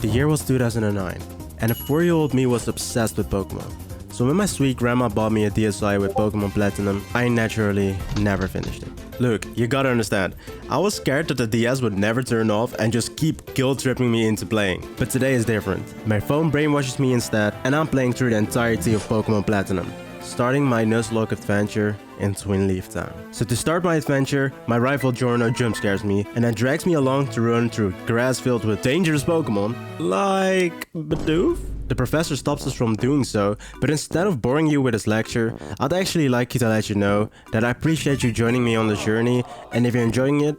The year was 2009, and a 4-year-old me was obsessed with Pokemon. So when my sweet grandma bought me a DSi with Pokémon Platinum, I naturally never finished it. Look, you gotta understand, I was scared that the DS would never turn off and just keep guilt-tripping me into playing. But today is different. My phone brainwashes me instead, and I'm playing through the entirety of Pokémon Platinum, starting my Nuzlocke adventure in Twinleaf Town. So to start my adventure, my rival Giorno jump scares me and then drags me along to run through grass filled with dangerous Pokemon, like Bidoof? The professor stops us from doing so, but instead of boring you with his lecture, I'd actually like to let you know that I appreciate you joining me on the journey, and if you're enjoying it,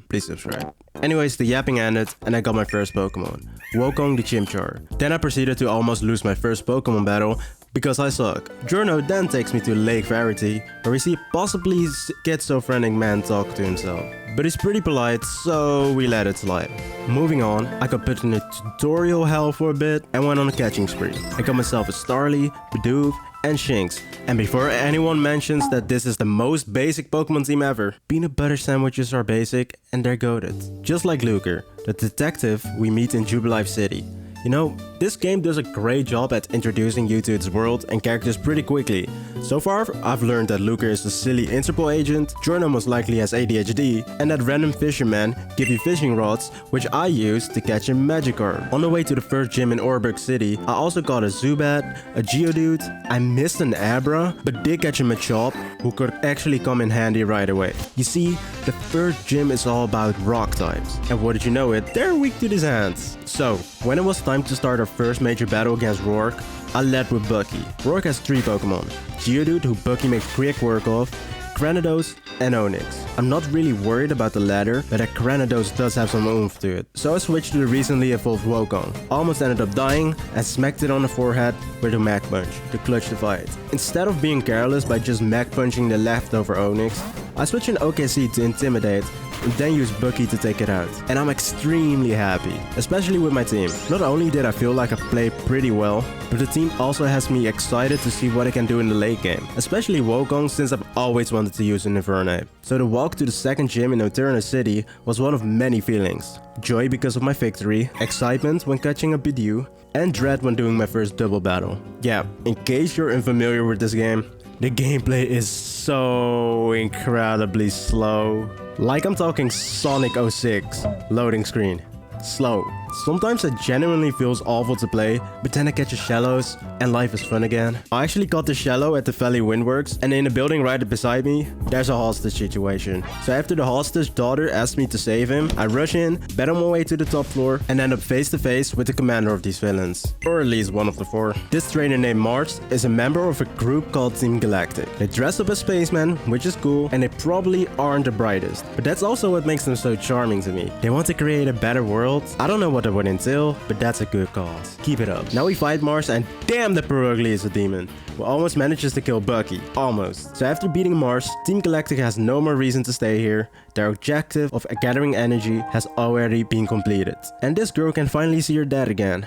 please subscribe. Anyways, the yapping ended and I got my first Pokemon, Wukong the Chimchar. Then I proceeded to almost lose my first Pokemon battle because I suck. Giorno then takes me to Lake Verity, where we see possibly schizophrenic man talk to himself. But he's pretty polite, so we let it slide. Moving on, I got put in a tutorial hell for a bit and went on a catching spree. I got myself a Starly, Bidoof, and Shinx. And before anyone mentions that this is the most basic Pokemon team ever, peanut butter sandwiches are basic and they're goated. Just like Luker, the detective we meet in Jubilife City. You know, this game does a great job at introducing you to its world and characters pretty quickly. So far, I've learned that Luker is a silly Interpol agent, Giorno most likely has ADHD, and that random fishermen give you fishing rods, which I use to catch a Magikarp. On the way to the first gym in Orberg City, I also got a Zubat, a Geodude, I missed an Abra, but did catch a Machop, who could actually come in handy right away. You see, the first gym is all about rock types, and what did you know it, they're weak to these hands. So, when it was time to start our first major battle against Rourke, I led with Bucky. Rourke has 3 Pokemon, Geodude, who Bucky makes quick work of, Granados, and Onix. I'm not really worried about the latter, but that Granados does have some oomph to it. So I switched to the recently evolved Wukong. Almost ended up dying and smacked it on the forehead with a Mach Punch, to clutch the fight. Instead of being careless by just Mach Punching the leftover Onix, I switched an OKC to Intimidate and then use Bucky to take it out. And I'm extremely happy, especially with my team. Not only did I feel like I played pretty well, but the team also has me excited to see what I can do in the late game. Especially Wukong, since I've always wanted to use an Infernape. So the walk to the second gym in Eterna City was one of many feelings. Joy because of my victory, excitement when catching a Bidoof, and dread when doing my first double battle. Yeah, in case you're unfamiliar with this game, the gameplay is so incredibly slow. Like I'm talking Sonic 06, loading screen, slow. Sometimes it genuinely feels awful to play, but then I catch a Shallows and life is fun again. I actually got the Shallow at the Valley Windworks, and in the building right beside me, there's a hostage situation. So after the hostage daughter asked me to save him, I rush in, battle my way to the top floor, and end up face to face with the commander of these villains. Or at least one of the 4. This trainer named Mars is a member of a group called Team Galactic. They dress up as spacemen, which is cool, and they probably aren't the brightest. But that's also what makes them so charming to me. They want to create a better world. I don't know what that would entail, but that's a good cause. Keep it up. Now we fight Mars, and damn, the Perugly is a demon, who almost manages to kill Bucky. Almost. So after beating Mars, Team Galactic has no more reason to stay here. Their objective of gathering energy has already been completed. And this girl can finally see her dad again.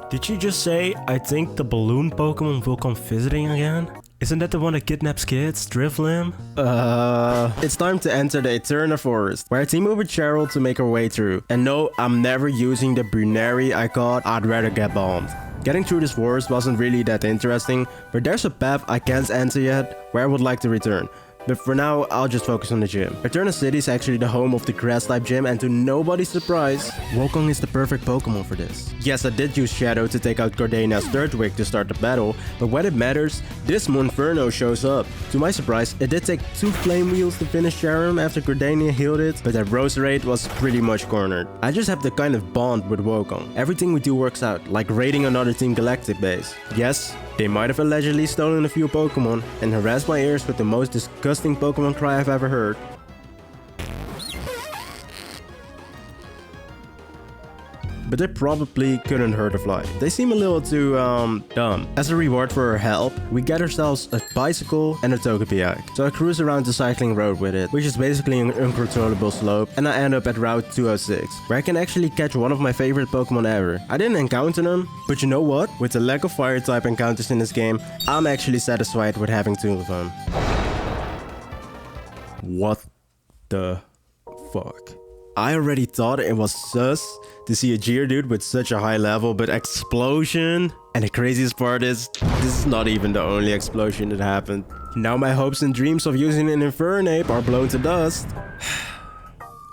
Did you just say, I think the balloon Pokemon will come visiting again? Isn't that the one that kidnaps kids, Driflim? It's time to enter the Eterna Forest, where I team up with Cheryl to make our way through. And no, I'm never using the Bruneri I caught, I'd rather get bombed. Getting through this forest wasn't really that interesting, but there's a path I can't enter yet, where I would like to return. But for now, I'll just focus on the gym. Eterna City is actually the home of the grass-type gym, and to nobody's surprise, Wukong is the perfect Pokemon for this. Yes, I did use Shadow to take out Gardenia's Turtwig to start the battle, but when it matters, this Monferno shows up. To my surprise, it did take 2 Flame Wheels to finish Sharon after Gardenia healed it, but that Roserade was pretty much cornered. I just have the kind of bond with Wukong. Everything we do works out, like raiding another Team Galactic base. Yes, they might have allegedly stolen a few Pokemon and harassed my ears with the most disgusting Pokemon cry I've ever heard. But they probably couldn't hurt a fly. They seem a little too, dumb. As a reward for our help, we get ourselves a bicycle and a Togepi. So I cruise around the cycling road with it, which is basically an uncontrollable slope, and I end up at Route 206, where I can actually catch one of my favorite Pokemon ever. I didn't encounter them, but you know what? With the lack of fire type encounters in this game, I'm actually satisfied with having 2 of them. What the fuck? I already thought it was sus to see a Geodude with such a high level, but explosion. And the craziest part is, this is not even the only explosion that happened. Now my hopes and dreams of using an Infernape are blown to dust.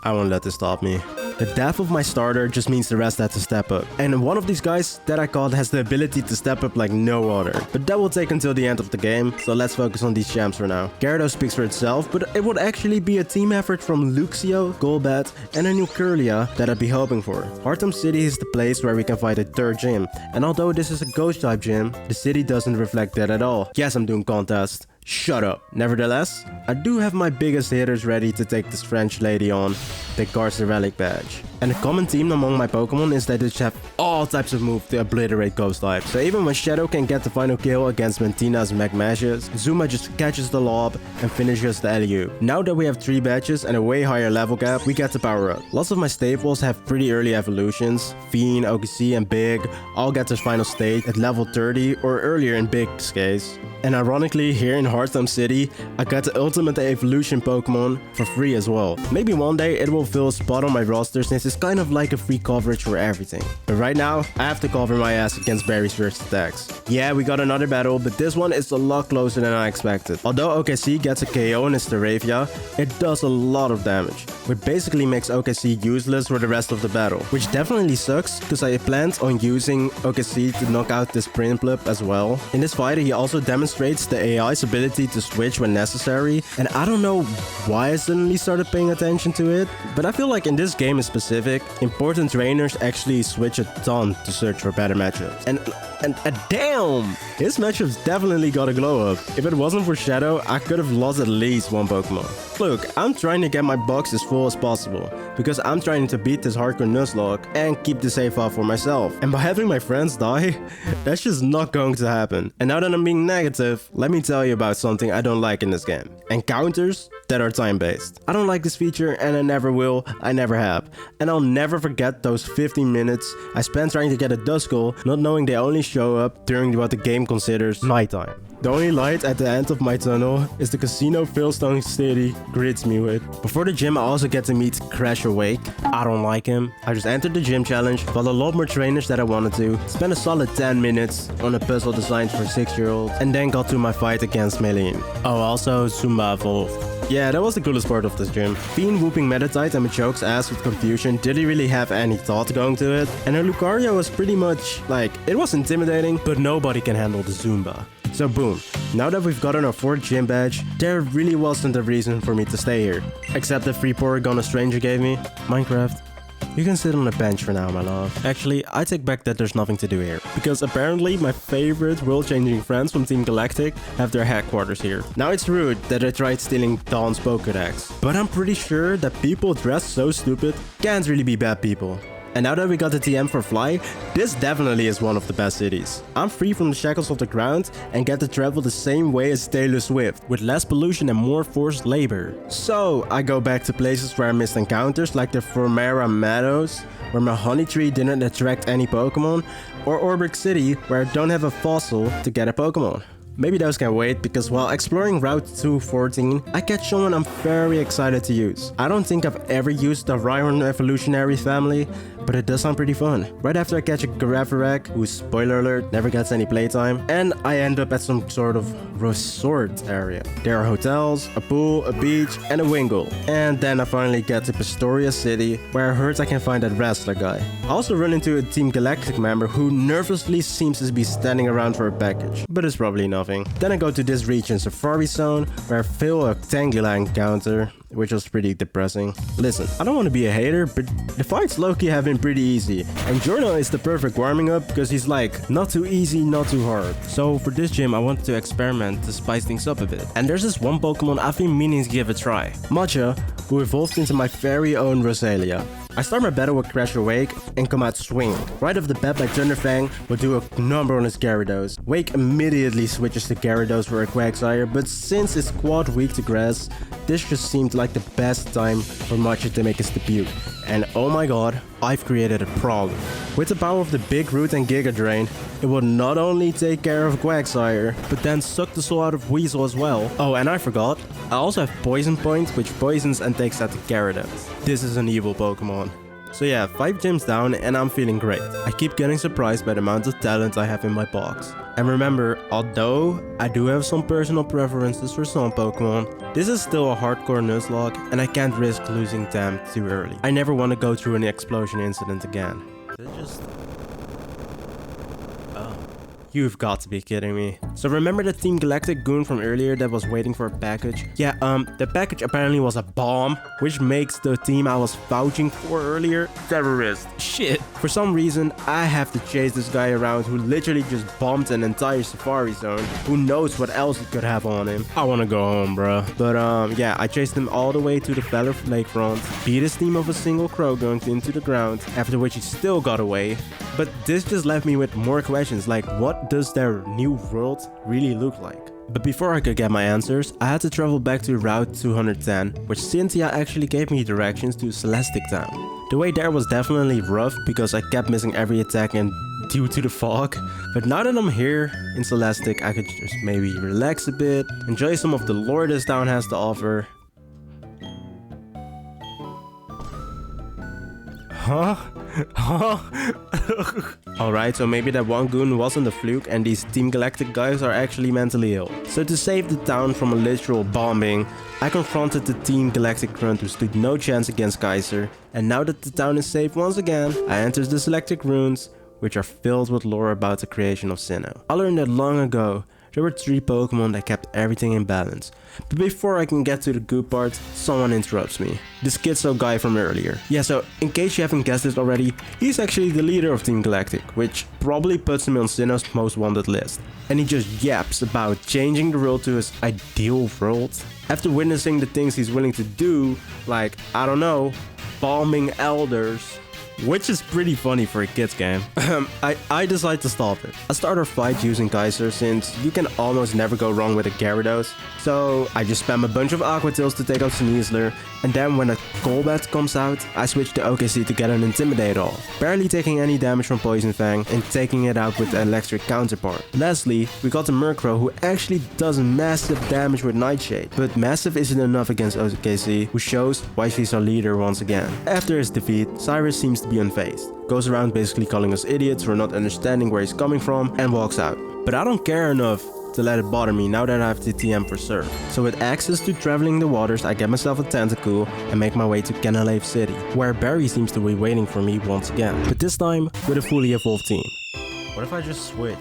I won't let this stop me. The death of my starter just means the rest had to step up. And one of these guys that I caught has the ability to step up like no other. But that will take until the end of the game, so let's focus on these champs for now. Gyarados speaks for itself, but it would actually be a team effort from Luxio, Golbat, and a new Kirlia that I'd be hoping for. Heartham City is the place where we can fight a third gym. And although this is a ghost type gym, the city doesn't reflect that at all. Yes, I'm doing contest. Shut up. Nevertheless, I do have my biggest hitters ready to take this French lady on, the Garza Relic badge. And a common theme among my Pokemon is that they have all types of moves to obliterate ghost types. So even when Shadow can get the final kill against Mentina's Magmashes, Zuma just catches the lob and finishes the alley-oop. Now that we have 3 badges and a way higher level gap, we get the power up. Lots of my staples have pretty early evolutions. Fiend, OKC, and Big all get their final stage at level 30 or earlier in Big's case. And ironically, here in Heartham City, I got the ultimate evolution Pokemon for free as well. Maybe one day it will fill a spot on my roster since it's kind of like a free coverage for everything. But right now, I have to cover my ass against Barry's first attacks. Yeah, we got another battle, but this one is a lot closer than I expected. Although OKC gets a KO in his Staravia, it does a lot of damage, which basically makes OKC useless for the rest of the battle. Which definitely sucks, because I planned on using OKC to knock out this Prinplup as well. In this fight, he also demonstrates the AI's ability to switch when necessary, and I don't know why I suddenly started paying attention to it, but I feel like in this game in specific, important trainers actually switch a ton to search for better matchups. And damn! His matchups definitely got a glow up. If it wasn't for Shadow, I could have lost at least one Pokemon. Look, I'm trying to get my box as full as possible, because I'm trying to beat this hardcore Nuzlocke and keep the save file for myself. And by having my friends die, that's just not going to happen. And now that I'm being negative, let me tell you about something I don't like in this game. Encounters that are time-based. I don't like this feature and I never will, I never have. And I'll never forget those 15 minutes I spent trying to get a Duskull, not knowing they only show up during what the game considers nighttime. The only light at the end of my tunnel is the casino Fieldstone City greets me with. Before the gym, I also get to meet Crash Awake. I don't like him. I just entered the gym challenge, fought a lot more trainers that I wanted to, spent a solid 10 minutes on a puzzle designed for 6-year-olds, and then got to my fight against Meline. Oh, also Zuma evolved. Yeah, that was the coolest part of this gym. Fiend whooping Meditite and Machoke's ass with confusion didn't really have any thought going to it, and her Lucario was pretty much like, it was intimidating, but nobody can handle the Zumba. So boom, now that we've gotten our 4th gym badge, there really wasn't a reason for me to stay here. Except the free Porygon a stranger gave me. Minecraft, you can sit on the bench for now, my love. Actually, I take back that there's nothing to do here, because apparently my favorite world-changing friends from Team Galactic have their headquarters here. Now it's rude that I tried stealing Dawn's Pokédex, but I'm pretty sure that people dressed so stupid can't really be bad people. And now that we got the TM for Fly, this definitely is one of the best cities. I'm free from the shackles of the ground and get to travel the same way as Taylor Swift, with less pollution and more forced labor. So I go back to places where I missed encounters like the Formera Meadows, where my honey tree didn't attract any Pokemon, or Orbrick City, where I don't have a fossil to get a Pokemon. Maybe those can wait, because while exploring Route 214, I catch someone I'm very excited to use. I don't think I've ever used the Rhyhorn evolutionary family, but it does sound pretty fun. Right after I catch a Graverak, who, spoiler alert, never gets any playtime, and I end up at some sort of resort area. There are hotels, a pool, a beach, and a Wingull. And then I finally get to Pastoria City, where I heard I can find that wrestler guy. I also run into a Team Galactic member who nervously seems to be standing around for a package, but it's probably nothing. Then I go to this region Safari Zone, where I fail a Tangela encounter, which was pretty depressing. Listen, I don't want to be a hater, but the fights low-key have been pretty easy, and Jordan is the perfect warming up because he's like, not too easy, not too hard. So for this gym, I wanted to experiment to spice things up a bit. And there's this one Pokemon I've been meaning to give a try. Matcha, who evolved into my very own Roselia. I start my battle with Crash Awake and come out swinging. Right off the bat, my Thunderfang will do a number on his Gyarados. Wake immediately switches to Gyarados for a Quagsire, but since it's quad weak to grass, this just seemed like the best time for Matcha to make his debut. And oh my god, I've created a problem. With the power of the Big Root and Giga Drain, it will not only take care of Quagsire, but then suck the soul out of Weasel as well. Oh, and I forgot, I also have Poison Point, which poisons and takes out the Gyarados. This is an evil Pokemon. So yeah, 5 gyms down and I'm feeling great. I keep getting surprised by the amount of talent I have in my box. And remember, although I do have some personal preferences for some Pokemon, this is still a hardcore Nuzlocke and I can't risk losing them too early. I never want to go through an explosion incident again. You've got to be kidding me. So remember the Team Galactic goon from earlier that was waiting for a package? Yeah, the package apparently was a bomb, which makes the team I was vouching for earlier terrorist. Shit. For some reason, I have to chase this guy around who literally just bombed an entire safari zone. Who knows what else he could have on him. I want to go home, bro. But yeah, I chased him all the way to the Valor Lakefront, beat his team of a single Croagunk into the ground, after which he still got away. But this just left me with more questions, like what does their new world really look like? But before I could get my answers, I had to travel back to Route 210, which Cynthia actually gave me directions to Celestic Town. The way there was definitely rough because I kept missing every attack and due to the fog. But now that I'm here in Celestic, I could just maybe relax a bit, enjoy some of the lore this town has to offer. Huh? Alright, so maybe that one goon wasn't a fluke and these Team Galactic guys are actually mentally ill. So to save the town from a literal bombing, I confronted the Team Galactic grunt who stood no chance against Kaiser. And now that the town is safe once again, I entered the Selectic Runes, which are filled with lore about the creation of Sinnoh. I learned that long ago. There were 3 Pokemon that kept everything in balance. But before I can get to the good part, someone interrupts me. The schizo guy from earlier. Yeah, so in case you haven't guessed it already, he's actually the leader of Team Galactic, which probably puts him on Sinnoh's most wanted list. And he just yaps about changing the world to his ideal world. After witnessing the things he's willing to do, like, I don't know, bombing elders, which is pretty funny for a kids game. I decide to stop it. I start our fight using Kaiser since you can almost never go wrong with a Gyarados. So I just spam a bunch of Aqua Tails to take out Sneasler, and then when a Golbat comes out, I switch to OKC to get an Intimidate off, barely taking any damage from Poison Fang and taking it out with the electric counterpart. Lastly, we got the Murkrow who actually does massive damage with Nightshade, but massive isn't enough against OKC, who shows why she's our leader once again. After his defeat, Cyrus seems to be unfazed, goes around basically calling us idiots for not understanding where he's coming from, and walks out. But I don't care enough to let it bother me now that I have the TM for Surf. So with access to traveling the waters, I get myself a Tentacool and make my way to Canalave City, where Barry seems to be waiting for me once again, but this time with a fully evolved team. What if I just switch?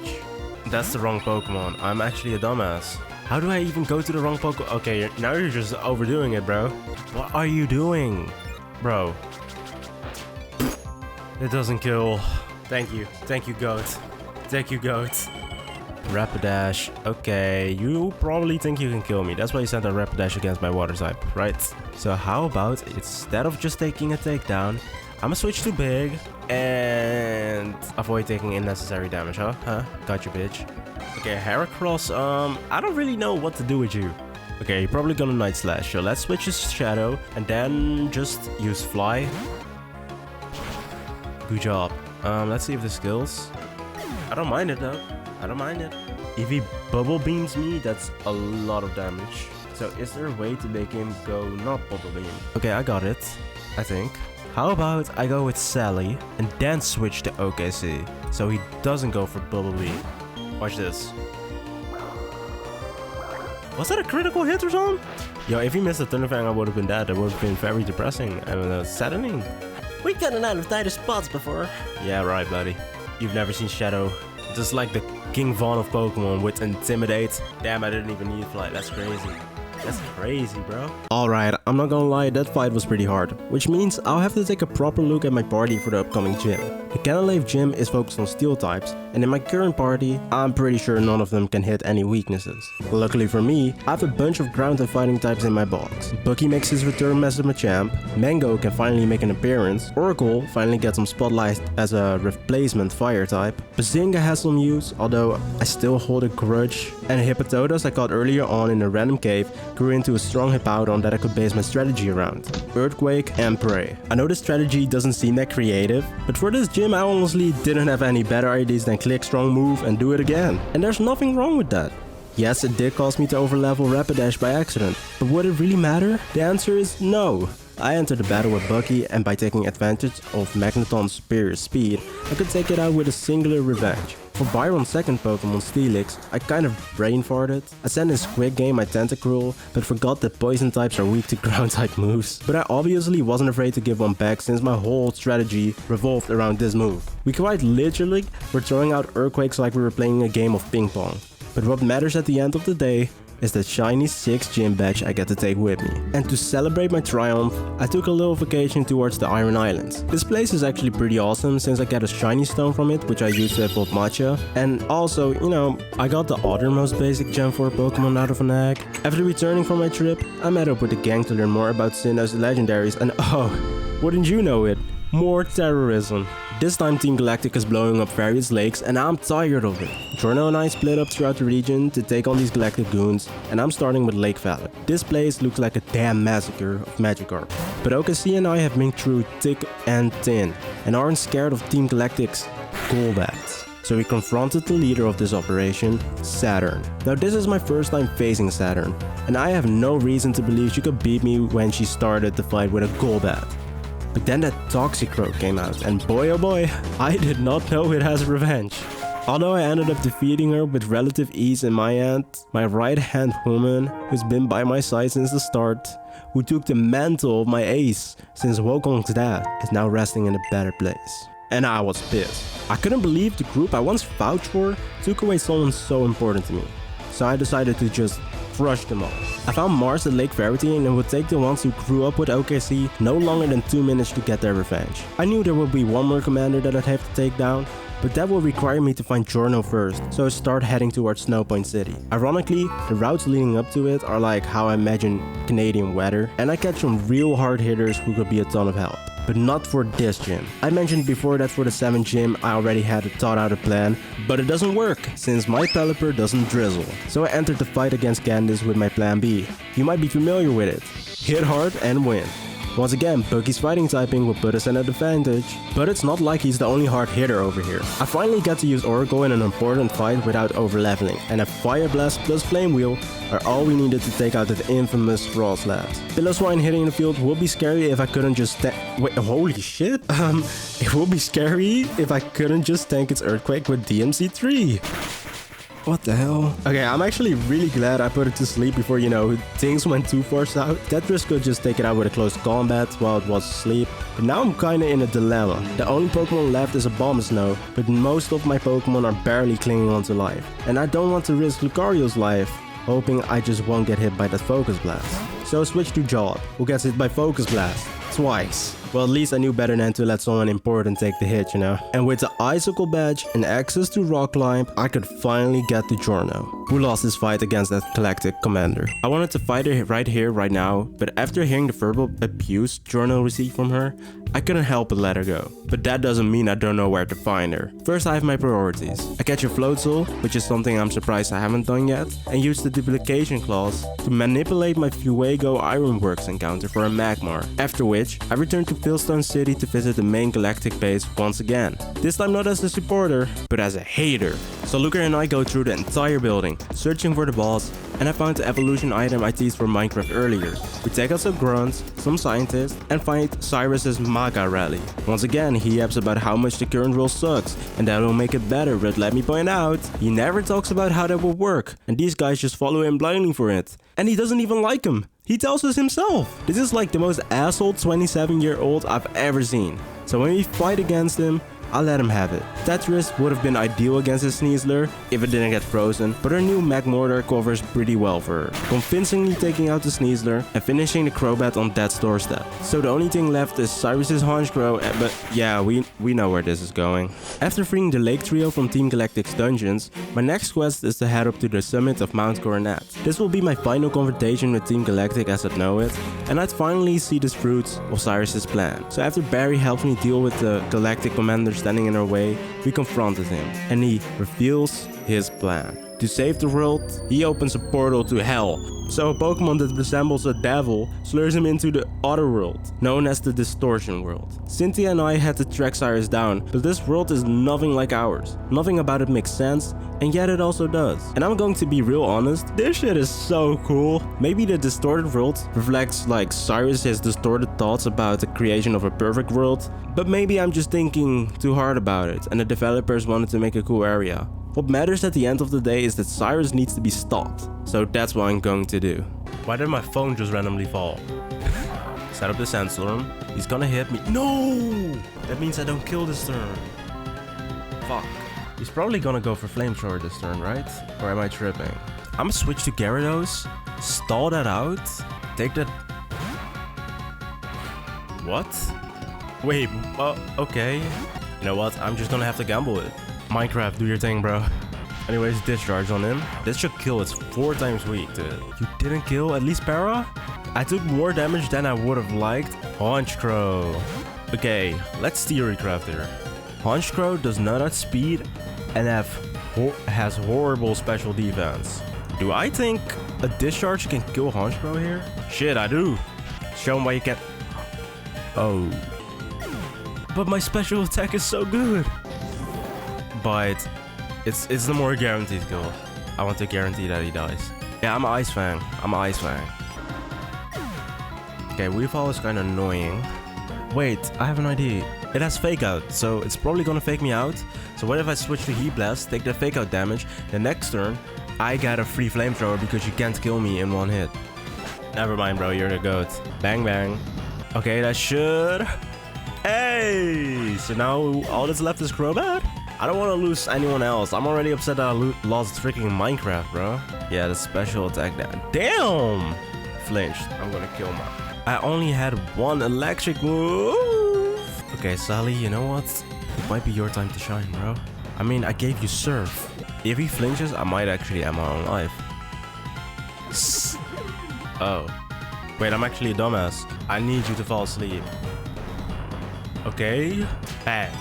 That's the wrong Pokemon. I'm actually a dumbass. How do I even go to the wrong Pokemon? Okay, now you're just overdoing it, bro. What are you doing? Bro. It doesn't kill. Thank you. Thank you, goat. Thank you, goat. Rapidash. Okay, you probably think you can kill me. That's why you sent a Rapidash against my water type, right? So how about instead of just taking a takedown, I'ma switch to big and avoid taking unnecessary damage, huh? Got you, bitch. Okay, Heracross, I don't really know what to do with you. Okay, you're probably gonna Night Slash, so let's switch to Shadow and then just use Fly. Good job. Let's see if the skills. I don't mind it though. I don't mind it. If he bubble beams me, that's a lot of damage. So is there a way to make him go not bubble beam? Okay, I got it. I think. How about I go with Sally and then switch to OKC, so he doesn't go for bubble beam. Watch this. Was that a critical hit or something? Yo, if he missed a Thunderfang, I would have been dead. That would have been very depressing and saddening. We gotten out of tighter spots before. Yeah, right, buddy. You've never seen Shadow. Just like the King Von of Pokemon with Intimidate. Damn, I didn't even need Fly. That's crazy. That's crazy, bro. Alright, I'm not gonna lie, that fight was pretty hard, which means I'll have to take a proper look at my party for the upcoming gym. The Canalave gym is focused on steel types, and in my current party, I'm pretty sure none of them can hit any weaknesses. Luckily for me, I have a bunch of ground and fighting types in my box. Bucky makes his return as a Machamp, Mango can finally make an appearance, Oracle finally gets some spotlight as a replacement fire type, Bazinga has some use, although I still hold a grudge, and Hippopotas I caught earlier on in a random cave grew into a strong Hippowdon that I could base my strategy around. Earthquake and Prey. I know this strategy doesn't seem that creative, but for this gym I honestly didn't have any better ideas than click strong move and do it again. And there's nothing wrong with that. Yes, it did cause me to overlevel Rapidash by accident, but would it really matter? The answer is no. I entered the battle with Bucky, and by taking advantage of Magneton's superior speed, I could take it out with a singular revenge. For Byron's second Pokemon, Steelix, I kind of brain farted. I sent in Squid Game my Tentacruel, but forgot that poison types are weak to ground type moves. But I obviously wasn't afraid to give one back since my whole strategy revolved around this move. We quite literally were throwing out Earthquakes like we were playing a game of ping pong. But what matters at the end of the day is the shiny 6 gym badge I get to take with me. And to celebrate my triumph, I took a little vacation towards the Iron Islands. This place is actually pretty awesome since I get a shiny stone from it, which I use to evolve Matcha. And also, you know, I got the other most basic gem for a Pokemon out of an egg. After returning from my trip, I met up with the gang to learn more about Sinnoh's legendaries, and oh, wouldn't you know it, more terrorism. This time Team Galactic is blowing up various lakes and I'm tired of it. Jorno and I split up throughout the region to take on these galactic goons, and I'm starting with Lake Valley. This place looks like a damn massacre of Magikarp. But OKC and I have been through thick and thin and aren't scared of Team Galactic's Golbats. So we confronted the leader of this operation, Saturn. Now this is my first time facing Saturn, and I have no reason to believe she could beat me when she started the fight with a Golbat. But then that Toxicroak came out, and boy oh boy, I did not know it has revenge. Although I ended up defeating her with relative ease in my end, my right hand woman, who's been by my side since the start, who took the mantle of my ace since Wukong's dad, is now resting in a better place. And I was pissed. I couldn't believe the group I once vouched for took away someone so important to me. So I decided to just crush them all. I found Mars at Lake Verity, and it would take the ones who grew up with OKC no longer than 2 minutes to get their revenge. I knew there would be one more commander that I'd have to take down, but that will require me to find Jorno first, so I start heading towards Snowpoint City. Ironically, the routes leading up to it are like how I imagine Canadian weather, and I catch some real hard hitters who could be a ton of help. But not for this gym. I mentioned before that for the 7th gym I already had thought out a plan, but it doesn't work since my Pelipper doesn't drizzle. So I entered the fight against Candice with my plan B. You might be familiar with it. Hit hard and win. Once again, Bucky's fighting typing will put us at an advantage, but it's not like he's the only hard hitter over here. I finally got to use Oracle in an important fight without overleveling, and a Fire Blast plus Flame Wheel are all we needed to take out that infamous Frostlat. Piloswine hitting the field would be scary if I couldn't just wait, holy shit? It would be scary if I couldn't just tank its Earthquake with DMC3. What the hell? Okay, I'm actually really glad I put it to sleep before, you know, things went too far south. Tetris could just take it out with a close combat while it was asleep. But now I'm kinda in a dilemma. The only Pokemon left is a Abomasnow, but most of my Pokemon are barely clinging on to life. And I don't want to risk Lucario's life, hoping I just won't get hit by that Focus Blast. So I switch to Jawd, who gets hit by Focus Blast. Twice. Well, at least I knew better than to let someone important take the hit, you know. And with the Icicle badge and access to Rock Climb, I could finally get to Jorno, who lost his fight against that Galactic commander. I wanted to fight her right here, right now, but after hearing the verbal abuse Jorno received from her, I couldn't help but let her go. But that doesn't mean I don't know where to find her. First, I have my priorities. I catch a Floatzel, which is something I'm surprised I haven't done yet, and use the duplication clause to manipulate my Fuego Ironworks encounter for a Magmar. After which, I return to Fieldstone City to visit the main Galactic base once again. This time not as a supporter, but as a hater. So Luca and I go through the entire building, searching for the boss, and I found the evolution item I teased from Minecraft earlier. We take out some grunts, some scientists, and find Cyrus's Maga Rally. Once again, he yaps about how much the current rule sucks, and that will make it better, but let me point out, he never talks about how that will work, and these guys just follow him blindly for it. And he doesn't even like him. He tells us himself. This is like the most asshole 27-year-old I've ever seen. So when we fight against him, I'll let him have it. Tetris would have been ideal against his Sneasler if it didn't get frozen, but her new Magmortar covers pretty well for her, convincingly taking out the Sneasler and finishing the Crobat on death's doorstep. So the only thing left is Cyrus's Honchkrow, but yeah, we know where this is going. After freeing the Lake Trio from Team Galactic's dungeons, my next quest is to head up to the summit of Mount Coronet. This will be my final confrontation with Team Galactic as I know it, and I'd finally see the fruits of Cyrus's plan. So after Barry helps me deal with the Galactic commanders standing in our way, we confronted him, and he reveals his plan. To save the world, he opens a portal to hell. So a Pokemon that resembles a devil slurs him into the other world, known as the distortion world. Cynthia and I had to track Cyrus down, but this world is nothing like ours. Nothing about it makes sense, and yet it also does. And I'm going to be real honest, this shit is so cool. Maybe the distorted world reflects like Cyrus's distorted thoughts about the creation of a perfect world, but maybe I'm just thinking too hard about it and the developers wanted to make a cool area. What matters at the end of the day is that Cyrus needs to be stopped. So that's what I'm going to do. Why did my phone just randomly fall? Set up the sandstorm. He's gonna hit me. No! That means I don't kill this turn. Fuck. He's probably gonna go for flamethrower this turn, right? Or am I tripping? I'm gonna switch to Gyarados. Stall that out. Take that... What? Wait, okay. You know what? I'm just gonna have to gamble it. Minecraft, do your thing, bro. Anyways, discharge on him. This should kill. It's 4 times weak, dude. You didn't kill at least Para? I took more damage than I would have liked. Honchkrow. Okay, let's Theory Crafter. Honchkrow does not have speed and has horrible special defense. Do I think a discharge can kill Honchkrow here? Shit, I do. Show him why you can... Oh. But my special attack is so good. But it's the more guaranteed kill. I want to guarantee that he dies. Yeah, I'm an Ice Fang. Okay, Weavile is kind of annoying. Wait, I have an idea. It has Fake Out, so it's probably gonna fake me out. So what if I switch to Heat Blast, take the Fake Out damage, the next turn I got a free Flamethrower because you can't kill me in 1 hit. Never mind, bro, you're the GOAT. Bang bang. Okay, that should... Hey! So now all that's left is Crobat? I don't want to lose anyone else. I'm already upset that I lost freaking Minecraft, bro. Yeah, the special attack down. Damn! Flinched. I'm gonna kill him. I only had 1 electric move. Okay, Sally, you know what? It might be your time to shine, bro. I mean, I gave you Surf. If he flinches, I might actually end my own life. Oh. Wait, I'm actually a dumbass. I need you to fall asleep. Okay. Bang.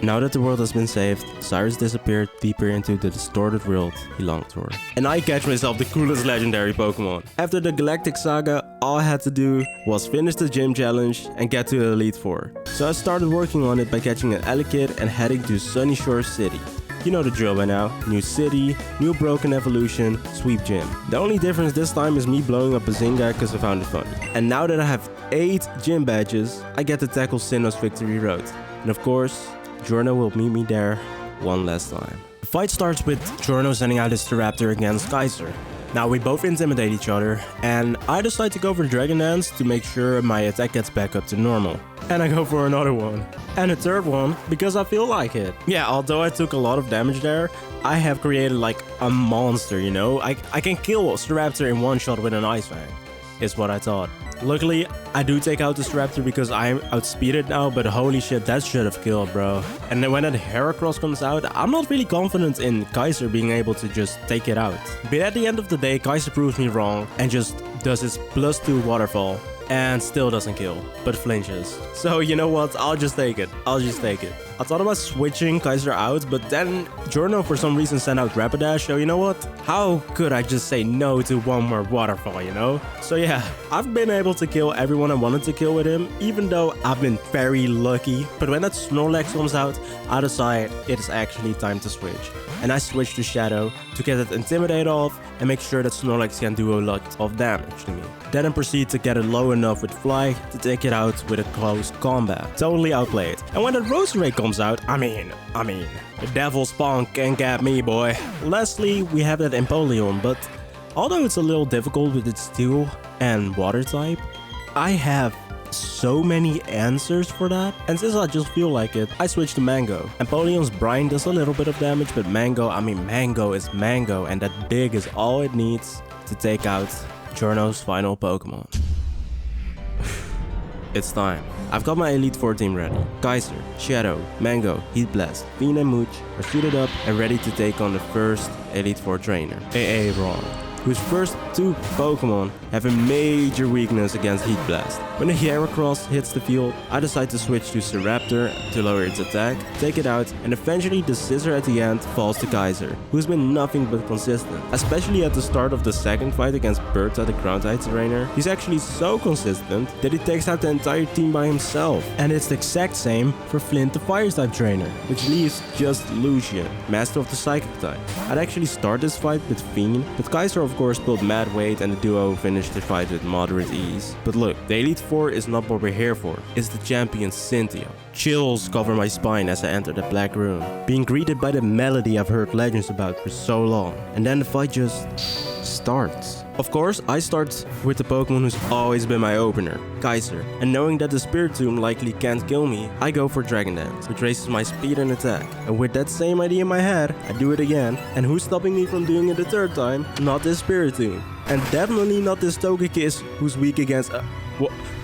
Now that the world has been saved, Cyrus disappeared deeper into the distorted world he longed for. And I catch myself the coolest legendary Pokemon. After the Galactic Saga, all I had to do was finish the gym challenge and get to Elite 4. So I started working on it by catching an Elekid and heading to Sunny Shore City. You know the drill by now. New city, new broken evolution, sweep gym. The only difference this time is me blowing up a Zinga because I found it funny. And now that I have 8 gym badges, I get to tackle Sinnoh's Victory Road. And of course, Jorno will meet me there one last time. The fight starts with Jorno sending out his Staraptor against Kaiser. Now we both intimidate each other, and I decide to go for Dragon Dance to make sure my attack gets back up to normal. And I go for another one. And a third one, because I feel like it. Yeah, although I took a lot of damage there, I have created like a monster, you know? I can kill a Staraptor in 1 shot with an Ice Fang, is what I thought. Luckily, I do take out the Staraptor because I'm outspeeded now, but holy shit, that should have killed, bro. And then when that Heracross comes out, I'm not really confident in Kaiser being able to just take it out. But at the end of the day, Kaiser proves me wrong and just does his +2 waterfall and still doesn't kill, but flinches. So you know what, I'll just take it. I thought about switching Kaiser out, but then Jorno for some reason sent out Rapidash, so you know what? How could I just say no to 1 more waterfall, you know? So yeah, I've been able to kill everyone I wanted to kill with him, even though I've been very lucky. But when that Snorlax comes out, I decide it is actually time to switch. And I switch to Shadow to get it Intimidate off and make sure that Snorlax can do a lot of damage to me. Then I proceed to get it low enough with Fly to take it out with a close combat. Totally outplayed. And when the Roserade comes out, I mean, the devil spawn can get me, boy. Lastly, we have that Empoleon, but although it's a little difficult with its Steel and Water type, I have so many answers for that, and since I just feel like it, I switch to Mango. Empoleon's Brine does a little bit of damage, but Mango is Mango, and that Dig is all it needs to take out Jorno's final Pokemon. It's time. I've got my Elite 4 team ready. Kaiser, Shadow, Mango, Heat Blast, Fiend and Mooch are suited up and ready to take on the first Elite 4 trainer, AA Ron. whose first 2 Pokemon have a major weakness against Heat Blast. When the Heracross hits the field, I decide to switch to Staraptor to lower its attack, take it out, and eventually the scissor at the end falls to Kaiser, who's been nothing but consistent. Especially at the start of the second fight against Bertha the Ground-type trainer, he's actually so consistent that he takes out the entire team by himself. And it's the exact same for Flint the Fire-type trainer, which leaves just Lucian, master of the Psychic type. I'd actually start this fight with Fiend, but Kaiser of course pulled mad weight and the duo finished the fight with moderate ease. But look, the Elite Four is not what we're here for, it's the champion Cynthia. Chills cover my spine as I enter the black room, being greeted by the melody I've heard legends about for so long. And then the fight just starts. Of course, I start with the Pokemon who's always been my opener, Kaiser. And knowing that the Spiritomb likely can't kill me, I go for Dragon Dance, which raises my speed and attack. And with that same idea in my head, I do it again. And who's stopping me from doing it a third time? Not this Spiritomb. And definitely not this Togekiss, who's weak against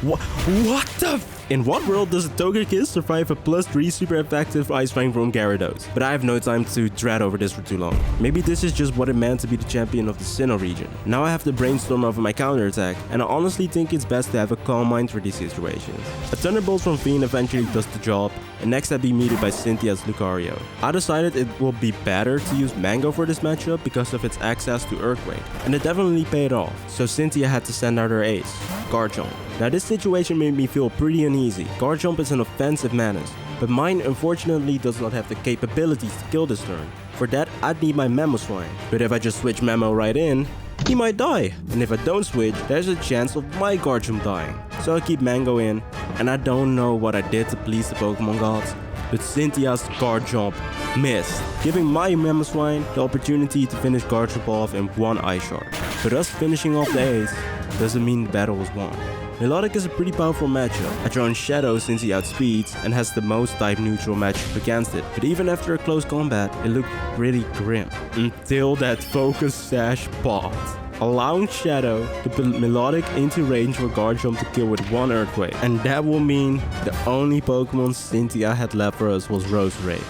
what the In what world does a Togekiss survive a +3 super effective Ice Fang from Gyarados? But I have no time to dread over this for too long. Maybe this is just what it meant to be the champion of the Sinnoh region. Now I have to brainstorm over my counterattack, and I honestly think it's best to have a calm mind for these situations. A Thunderbolt from Fiend eventually does the job, and next I'd be meted by Cynthia's Lucario. I decided it will be better to use Mango for this matchup because of its access to Earthquake, and it definitely paid off, so Cynthia had to send out her ace, Garchomp. Now this situation made me feel pretty uneasy. Garchomp is an offensive menace, but mine unfortunately does not have the capabilities to kill this turn. For that, I'd need my Mamoswine, but if I just switch Mamo right in, he might die. And if I don't switch, there's a chance of my Garchomp dying. So I keep Mango in, and I don't know what I did to please the Pokemon gods, but Cynthia's Garchomp missed, giving my Mamoswine the opportunity to finish Garchomp off in one Ice Shard. But us finishing off the ace doesn't mean the battle was won. Melodic is a pretty powerful matchup. I draw in Shadow since he outspeeds and has the most type neutral matchup against it, but even after a close combat, it looked pretty grim. Until that Focus Sash popped, allowing Shadow to put Melodic into range for Garchomp to kill with one Earthquake. And that will mean the only Pokemon Cynthia had left for us was Roserade.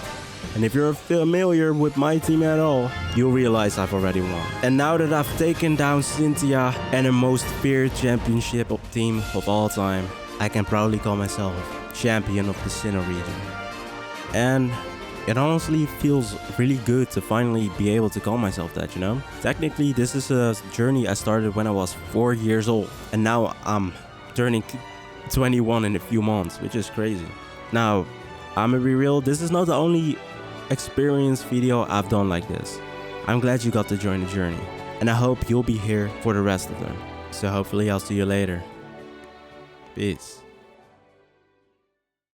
And if you're familiar with my team at all, you'll realize I've already won. And now that I've taken down Cynthia and her most feared championship team of all time, I can proudly call myself champion of the Sinnoh region. And it honestly feels really good to finally be able to call myself that, you know? Technically, this is a journey I started when I was 4 years old, and now I'm turning 21 in a few months, which is crazy. Now, I'm gonna be real, this is not the only experience video I've done like this. I'm glad you got to join the journey, and I hope you'll be here for the rest of them. So hopefully I'll see you later. Peace.